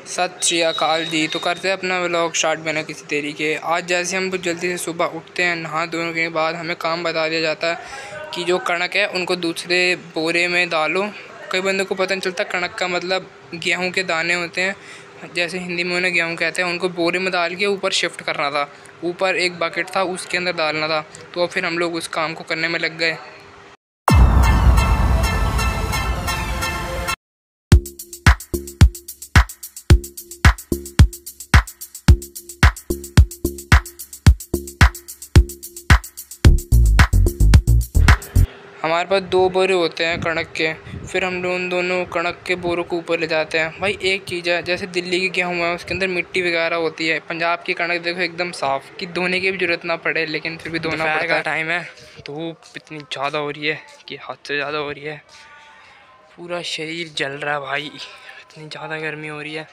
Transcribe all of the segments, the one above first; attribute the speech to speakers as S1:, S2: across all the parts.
S1: सत श्री अकाल जी। तो करते हैं अपना व्लॉग स्टार्ट बिना किसी देरी के। आज जैसे हम जल्दी से सुबह उठते हैं, नहा धोने के बाद हमें काम बता दिया जाता है कि जो कणक है उनको दूसरे बोरे में डालो। कई बंदों को पता नहीं चलता कणक का मतलब गेहूं के दाने होते हैं, जैसे हिंदी में उन्हें गेहूं कहते हैं। उनको बोरे में डाल के ऊपर शिफ्ट करना था। ऊपर एक बकेट था, उसके अंदर डालना था। तो फिर हम लोग उस काम को करने में लग गए। हमारे पास 2 बोरे होते हैं कणक के। फिर हम लोग उन दोनों कणक के बोरों को ऊपर ले जाते हैं। भाई एक चीज़ है, जैसे दिल्ली की गेहूँ है उसके अंदर मिट्टी वगैरह होती है, पंजाब की कणक देखो एकदम साफ़, कि धोने की भी ज़रूरत ना पड़े, लेकिन फिर भी धोना पड़ता है। टाइम है, धूप इतनी ज़्यादा हो रही है कि हद से ज़्यादा हो रही है। पूरा शरीर जल रहा है भाई, इतनी ज़्यादा गर्मी हो रही है।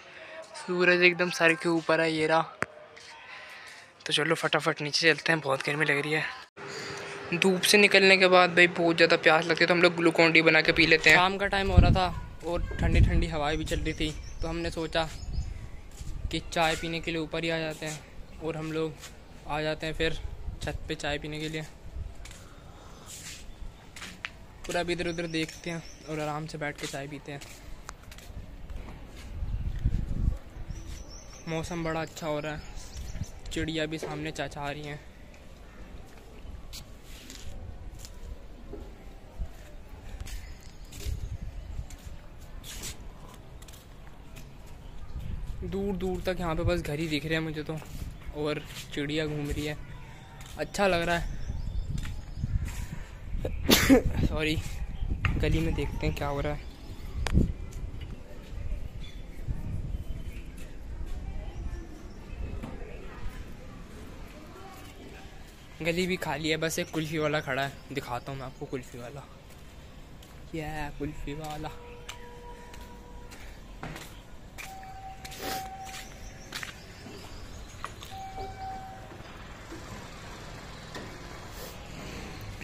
S1: सूरज एकदम सर के ऊपर है ये रहा। तो चलो फटाफट नीचे चलते हैं, बहुत गर्मी लग रही है। धूप से निकलने के बाद भाई बहुत ज़्यादा प्यास लगती है, तो हम लोग ग्लूकॉन डी बना के पी लेते हैं। शाम का टाइम हो रहा था और ठंडी ठंडी हवाएं भी चल रही थी, तो हमने सोचा कि चाय पीने के लिए ऊपर ही आ जाते हैं। और हम लोग आ जाते हैं फिर छत पे चाय पीने के लिए। पूरा इधर उधर देखते हैं और आराम से बैठ के चाय पीते हैं। मौसम बड़ा अच्छा हो रहा है, चिड़िया भी सामने चहचहा रही हैं। दूर दूर तक यहाँ पे बस घर ही दिख रहे हैं मुझे तो, और चिड़िया घूम रही है। अच्छा लग रहा है। सॉरी, गली में देखते हैं क्या हो रहा है। गली भी खाली है, बस एक कुल्फी वाला खड़ा है। दिखाता हूँ मैं आपको कुल्फी वाला। क्या है कुल्फी वाला?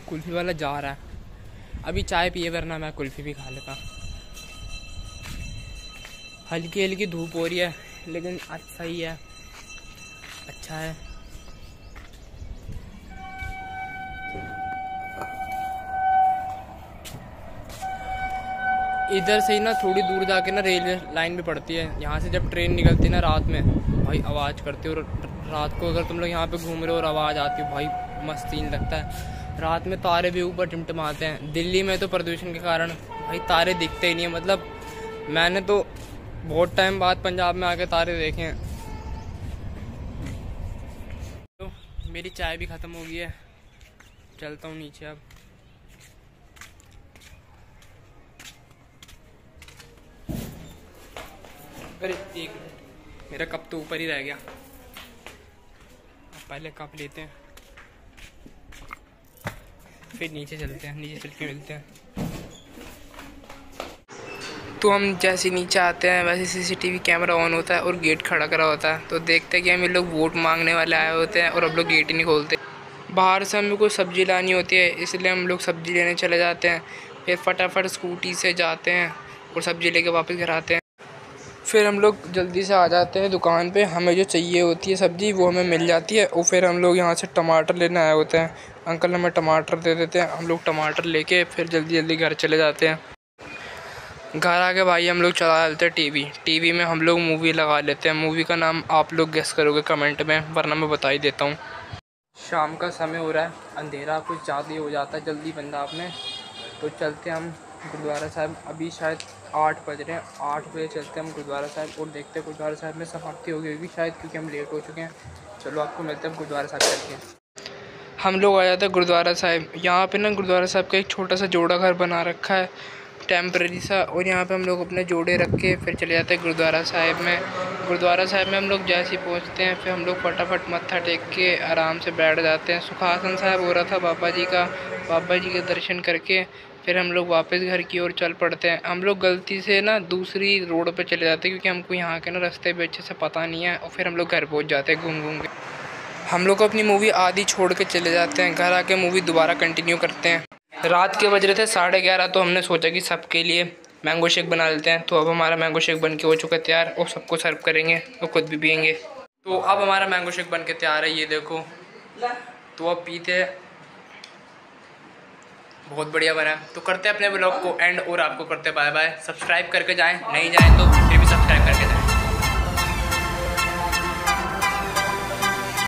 S1: कुल्फी वाला जा रहा है। अभी चाय पिए वरना मैं कुल्फी भी खा लेता। हल्की हल्की धूप हो रही है, लेकिन अच्छा ही है, अच्छा है। इधर से ही ना थोड़ी दूर जाके ना रेलवे लाइन भी पड़ती है। यहाँ से जब ट्रेन निकलती है ना रात में, भाई आवाज़ करती है। और रात को अगर तुम लोग यहाँ पे घूम रहे हो और आवाज़ आती है, भाई मस्त सीन लगता है। रात में तारे भी ऊपर टिमटिमाते हैं। दिल्ली में तो प्रदूषण के कारण भाई तारे दिखते ही नहीं है। मतलब मैंने तो बहुत टाइम बाद पंजाब में आके तारे देखे हैं। तो मेरी चाय भी ख़त्म हो गई है, चलता हूँ नीचे अब। अरे एक मिनट, मेरा कप तो ऊपर ही रह गया। पहले कप लेते हैं, फिर नीचे चलते हैं, नीचे चल के मिलते हैं। तो हम जैसे नीचे आते हैं वैसे सीसीटीवी कैमरा ऑन होता है और गेट खड़ा करा होता है। तो देखते हैं कि हम लोग वोट मांगने वाले आए होते हैं और अब लोग गेट ही नहीं खोलते। बाहर से हमें कोई सब्ज़ी लानी होती है, इसलिए हम लोग सब्ज़ी लेने चले जाते हैं। फिर फटाफट स्कूटी से जाते हैं और सब्ज़ी लेके वापस घर आते हैं। फिर हम लोग जल्दी से आ जाते हैं दुकान पे। हमें जो चाहिए होती है सब्ज़ी वो हमें मिल जाती है। और फिर हम लोग यहाँ से टमाटर लेने आए होते हैं। अंकल हमें टमाटर दे देते हैं, हम लोग टमाटर लेके फिर जल्दी जल्दी घर चले जाते हैं। घर आके भाई हम लोग चला लेते हैं टीवी में हम लोग मूवी लगा लेते हैं। मूवी का नाम आप लोग गेस करोगे कमेंट में, वरना मैं बता ही देता हूँ। शाम का समय हो रहा है, अंधेरा कुछ ज़्यादा ही हो जाता है जल्दी पंजाब में। तो चलते हैं हम गुरुद्वारा साहब। अभी शायद 8 बज रहे हैं, 8 बजे चलते हैं हम गुरुद्वारा साहब और देखते हैं गुरुद्वारा साहब में समाप्ति हो गई होगी शायद, क्योंकि हम लेट हो चुके हैं। चलो आपको मिलते हैं गुरुद्वारा साहब चल के। हम लोग आ जाते हैं गुरुद्वारा साहब। यहाँ पे ना गुरुद्वारा साहब का एक छोटा सा जोड़ा घर बना रखा है, टेम्परेरी सा। और यहाँ पे हम लोग अपने जोड़े रख के फिर चले जाते हैं गुरुद्वारा साहब में। गुरुद्वारा साहब में हम लोग जैसे ही पहुँचते हैं, फिर हम लोग फटाफट मत्था टेक के आराम से बैठ जाते हैं। सुखासन साहब हो रहा था बाबा जी का, बाबा जी के दर्शन करके फिर हम लोग वापस घर की ओर चल पड़ते हैं। हम लोग गलती से ना दूसरी रोड पे चले जाते हैं, क्योंकि हमको यहाँ के ना रास्ते पे अच्छे से पता नहीं है। और फिर हम लोग घर पहुँच जाते हैं घूम घूम के। हम लोग अपनी मूवी आधी छोड़ के चले जाते हैं। घर आके मूवी दोबारा कंटिन्यू करते हैं। रात के बज रहे थे 11:30, तो हमने सोचा कि सबके लिए मैंगो शेक बना लेते हैं। तो अब हमारा मैंगो शेक बन के हो चुका है तैयार और सबको सर्व करेंगे और खुद भी पियेंगे। तो अब हमारा मैंगो शेक बन के तैयार है, ये देखो। तो अब पीते हैं, बहुत बढ़िया बना है। तो करते हैं अपने ब्लॉग को एंड और आपको करते हैं बाय बाय। सब्सक्राइब करके जाएं, नहीं जाएं तो फिर भी सब्सक्राइब करके जाएं।